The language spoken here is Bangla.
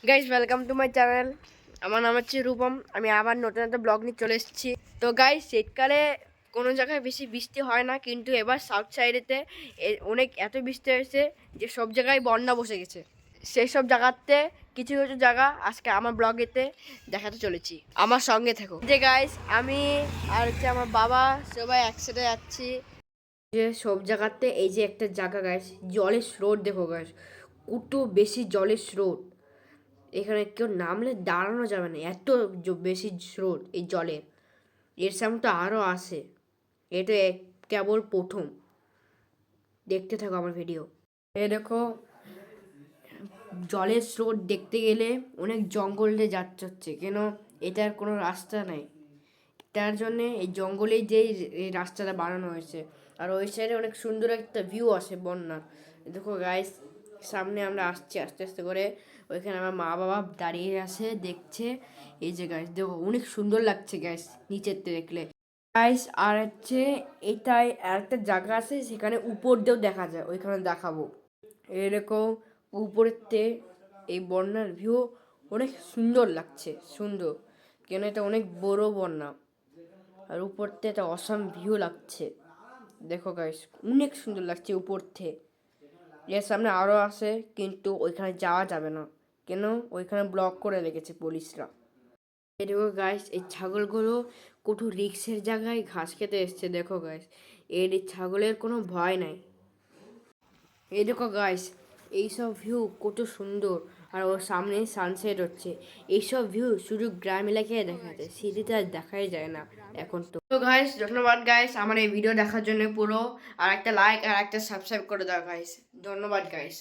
Guys welcome to my channel. আমার নাম হচ্ছে রূপম। আমি আবার নতুন একটা ব্লগ নিয়ে চলে এসেছি। তো গাইস, শীতকালে কোনো জায়গায় বেশি বৃষ্টি হয় না, কিন্তু এবার সাউথ সাইডেতে অনেক এত বৃষ্টি হয়েছে যে সব জায়গায় বন্যা বসে গেছে। সেই সব জায়গাতে কিছু কিছু জায়গা আজকে আমার ব্লগেতে দেখাতে চলেছি। আমার সঙ্গে থাকো। যে গাইস, আমি আর হচ্ছে আমার বাবা সবাই একসাথে যাচ্ছি। যে সব জায়গাতে এই যে একটা জায়গা গাইস, জলের স্রোত দেখো গাইস, কত বেশি জলের স্রোত। এখানে কেউ নামলে দাঁড়ানো যাবে না, এত বেশি স্রোত এই জলের। এর সামনে তো আরও আসে। এটা কেবল প্রথম। দেখতে থাকো আমার ভিডিও। এ দেখো, জলের স্রোত দেখতে গেলে অনেক জঙ্গলে যাচ্ছে হচ্ছে, কেন এটার কোনো রাস্তা নাই। তার জন্যে এই জঙ্গলেই যেই এই রাস্তাটা বানানো হয়েছে। আর ওই সাইডে অনেক সুন্দর একটা ভিউ আসে বন্যার। দেখো গাইস, সামনে আমরা আসছি আস্তে আস্তে করে। ওইখানে আমার মা বাবা দাঁড়িয়ে আছে, দেখছে। এই যে গাইস দেখো, অনেক সুন্দর লাগছে গাইস নিচের দেখলে। গাইস আর হচ্ছে এটাই আর একটা জায়গা আছে, সেখানে উপর দিয়েও দেখা যায়, ওইখানে দেখাবো। এরকম উপরেতে এই বন্যার ভিউ অনেক সুন্দর লাগছে, সুন্দর। কেন এটা অনেক বড় বন্যা, আর উপর থেকে একটা অসাম ভিউ লাগছে। দেখো গাইস, অনেক সুন্দর লাগছে উপর থেকে। এর সামনে আরও আছে, কিন্তু ওইখানে যাওয়া যাবে না, কেন ওইখানে ব্লক করে রেখেছে পুলিশরা। এই দেখো গাইস, এই ছাগলগুলো কত রিক্সের জায়গায় ঘাস খেতে এসছে। দেখো গাইস, এই ছাগলের কোনো ভয় নাই। এই দেখো গাইস, এইসব ভিউ কত সুন্দর। আর ওর সামনে সানসেট হচ্ছে। এইসব ভিউ শুধু গ্রাম এলাকায় দেখা যায়, সিটিতে আর দেখাই যায় না এখন। তো গাইস, ধন্যবাদ গাইস আমার এই ভিডিও দেখার জন্য পুরো। আর একটা লাইক আর একটা সাবস্ক্রাইব করে দাও গাইস। ধন্যবাদ গাইস।